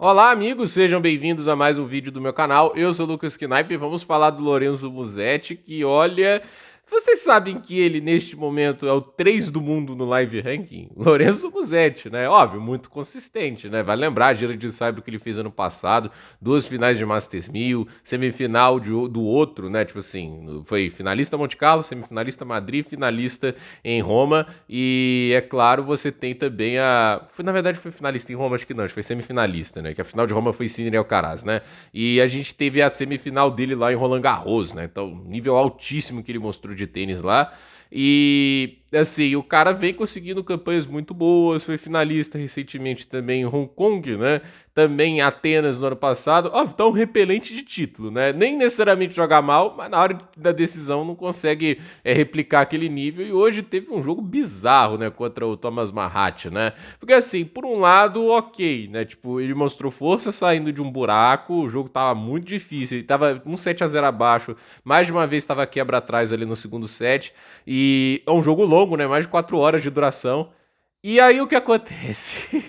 Olá, amigos, sejam bem-vindos a mais um vídeo do meu canal. Eu sou o Lucas Knipe e vamos falar do Lorenzo Musetti, que olha... Vocês sabem que ele, neste momento, é o 3 do mundo no Live Ranking? Lorenzo Musetti, né? Óbvio, muito consistente, né? Vai lembrar a gira de saibro que ele fez ano passado, duas finais de Masters 1000, semifinal do outro, né? Tipo assim, foi finalista Monte Carlo, semifinalista Madrid, finalista em Roma. E, é claro, você tem também a... Na verdade, foi finalista em Roma, acho que não, acho que foi semifinalista, né? Que a final de Roma foi Sinner e Alcaraz, né? E a gente teve a semifinal dele lá em Roland Garros, né? Então, nível altíssimo que ele mostrou de tênis lá. E assim, o cara vem conseguindo campanhas muito boas, foi finalista recentemente também em Hong Kong, né? Também em Atenas no ano passado. Ó, tá um repelente de título, né? Nem necessariamente joga mal, mas na hora da decisão não consegue replicar aquele nível. E hoje teve um jogo bizarro, né? Contra o Thomas Mahat, né? Porque assim, por um lado, ok, né? Tipo, ele mostrou força saindo de um buraco, o jogo tava muito difícil, ele tava um 7-0 abaixo, mais de uma vez tava quebra atrás ali no segundo set. E é um jogo longo, né? Mais de 4 horas de duração. E aí o que acontece?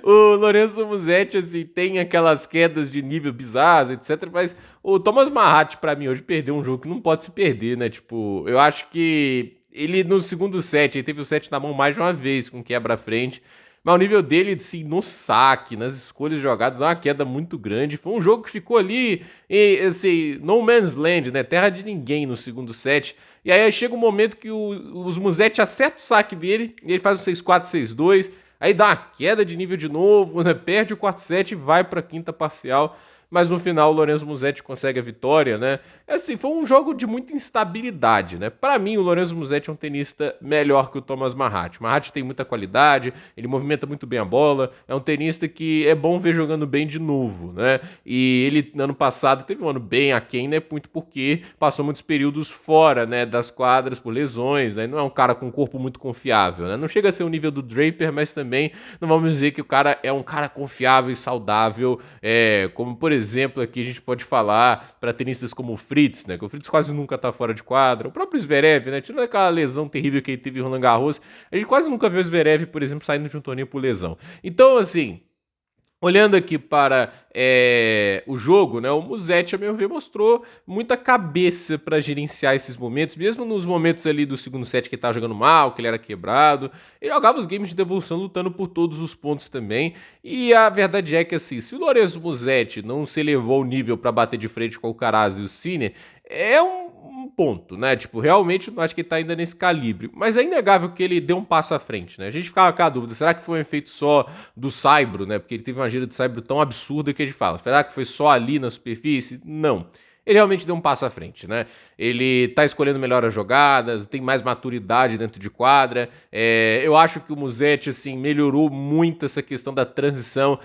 O Lorenzo Musetti, assim, tem aquelas quedas de nível bizarras, etc. Mas o Thomas Mahat, pra mim, hoje perdeu um jogo que não pode se perder, né? Tipo, eu acho que ele no segundo set, ele teve o set na mão mais de uma vez com quebra-frente. Mas o nível dele, assim, no saque, nas escolhas jogadas, é uma queda muito grande. Foi um jogo que ficou ali, assim, no man's land, né? Terra de ninguém no segundo set. E aí chega um momento que os Musetti acerta o saque dele, e ele faz um 6-4, 6-2, aí dá uma queda de nível de novo, né? Perde o quarto set e vai para a quinta parcial. Mas no final o Lorenzo Musetti consegue a vitória, né? Assim, foi um jogo de muita instabilidade, né? Para mim, o Lorenzo Musetti é um tenista melhor que o Thomas Mahat. O Mahat tem muita qualidade, ele movimenta muito bem a bola, é um tenista que é bom ver jogando bem de novo, né? E ele, no ano passado, teve um ano bem aquém, né? Muito porque passou muitos períodos fora, né? Das quadras por lesões, né? Não é um cara com um corpo muito confiável, né? Não chega a ser o nível do Draper, mas também não vamos dizer que o cara é um cara confiável e saudável, como, por exemplo, aqui a gente pode falar para tenistas como o Fritz, né? Que o Fritz quase nunca tá fora de quadra. O próprio Zverev, né? Tirando aquela lesão terrível que ele teve em Roland Garros, a gente quase nunca vê o Zverev, por exemplo, saindo de um torneio por lesão. Então, assim, olhando aqui para o jogo, né, o Musetti, a meu ver, mostrou muita cabeça para gerenciar esses momentos, mesmo nos momentos ali do segundo set que ele estava jogando mal, que ele era quebrado, ele jogava os games de devolução lutando por todos os pontos também, e a verdade é que assim, se o Lorenzo Musetti não se elevou o nível para bater de frente com o Alcaraz e o Sinner, é um ponto, né? Tipo, realmente não acho que ele tá ainda nesse calibre. Mas é inegável que ele deu um passo à frente, né? A gente ficava com a dúvida, será que foi um efeito só do Saibro, né? Porque ele teve uma gira de Saibro tão absurda que a gente fala, será que foi só ali na superfície? Não. Ele realmente deu um passo à frente, né? Ele tá escolhendo melhor as jogadas, tem mais maturidade dentro de quadra. Eu acho que o Musetti, assim, melhorou muito essa questão da transição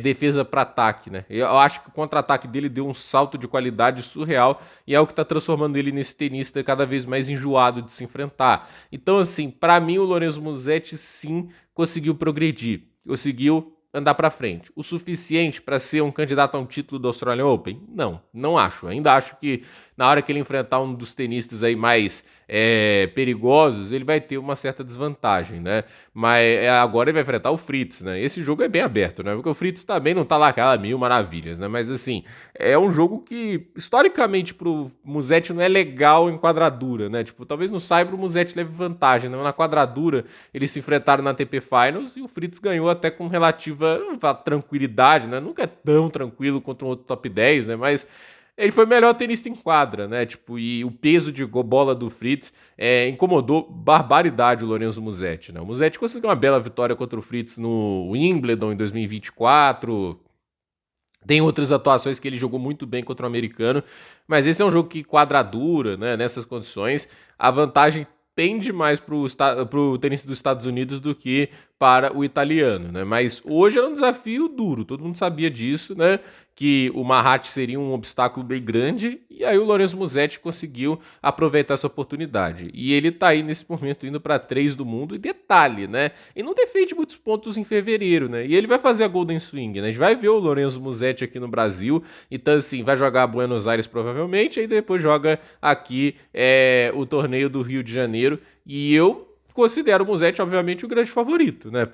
defesa para ataque, né? Eu acho que o contra-ataque dele deu um salto de qualidade surreal e é o que tá transformando ele nesse tenista cada vez mais enjoado de se enfrentar. Então, assim, para mim o Lorenzo Musetti sim conseguiu progredir, conseguiu andar para frente. O suficiente para ser um candidato a um título do Australian Open? Não, não acho. Ainda acho que na hora que ele enfrentar um dos tenistas aí mais perigosos, ele vai ter uma certa desvantagem, né? Mas agora ele vai enfrentar o Fritz, né? Esse jogo é bem aberto, né? Porque o Fritz também não tá lá aquela mil maravilhas, né? Mas assim, é um jogo que historicamente pro Musetti não é legal em quadradura, né? Tipo, talvez no Saibro o Musetti leve vantagem, né? Na quadradura eles se enfrentaram na ATP Finals e o Fritz ganhou até com relativa tranquilidade, né? Nunca é tão tranquilo contra um outro top 10, né? Mas ele foi o melhor tenista em quadra, né? Tipo, e o peso de bola do Fritz incomodou barbaridade o Lorenzo Musetti, né? O Musetti conseguiu uma bela vitória contra o Fritz no Wimbledon em 2024. Tem outras atuações que ele jogou muito bem contra o americano, mas esse é um jogo que quadradura, né? Nessas condições, a vantagem pende mais pro tenista dos Estados Unidos do que para o italiano, né? Mas hoje era um desafio duro, todo mundo sabia disso, né? Que o Mahat seria um obstáculo bem grande, e aí o Lorenzo Musetti conseguiu aproveitar essa oportunidade. E ele tá aí nesse momento indo para 3 do mundo, e detalhe, né? E não defende muitos pontos em fevereiro, né? E ele vai fazer a Golden Swing, né? A gente vai ver o Lorenzo Musetti aqui no Brasil, então assim, vai jogar Buenos Aires provavelmente, aí depois joga aqui o torneio do Rio de Janeiro, e eu considero o Musetti, obviamente, o grande favorito, né?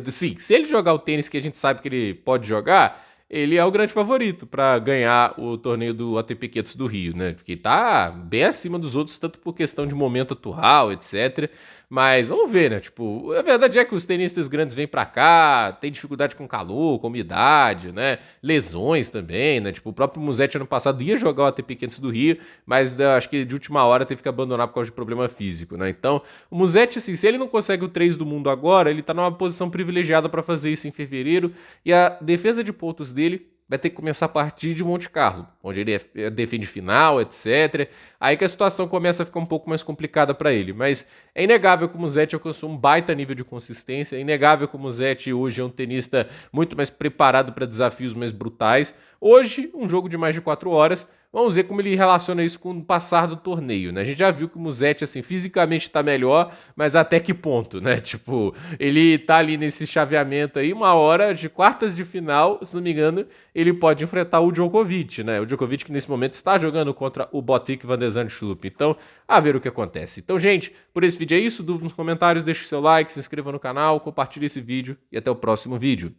Sim, se ele jogar o tênis que a gente sabe que ele pode jogar, ele é o grande favorito para ganhar o torneio do ATP 500 do Rio, né? Porque tá bem acima dos outros, tanto por questão de momento atual, etc. Mas vamos ver, né? Tipo, a verdade é que os tenistas grandes vêm para cá, tem dificuldade com calor, com umidade, né? Lesões também, né? Tipo, o próprio Musetti ano passado ia jogar o ATP 500 do Rio, mas acho que de última hora teve que abandonar por causa de problema físico, né? Então, o Musetti, assim, se ele não consegue o 3 do mundo agora, ele tá numa posição privilegiada para fazer isso em fevereiro, e a defesa de pontos dele vai ter que começar a partir de Monte Carlo, onde ele defende final, etc. Aí que a situação começa a ficar um pouco mais complicada para ele. Mas é inegável que o Musetti alcançou um baita nível de consistência, é inegável que o Musetti hoje é um tenista muito mais preparado para desafios mais brutais. Hoje, um jogo de mais de 4 horas, vamos ver como ele relaciona isso com o passar do torneio, né? A gente já viu que o Musetti, assim, fisicamente tá melhor, mas até que ponto, né? Tipo, ele tá ali nesse chaveamento aí, uma hora de quartas de final, se não me engano, ele pode enfrentar o Djokovic, né? O Djokovic que nesse momento está jogando contra o Botic van der Zandschulp. Então, a ver o que acontece. Então, gente, por esse vídeo é isso. Dúvida nos comentários, deixe seu like, se inscreva no canal, compartilhe esse vídeo e até o próximo vídeo.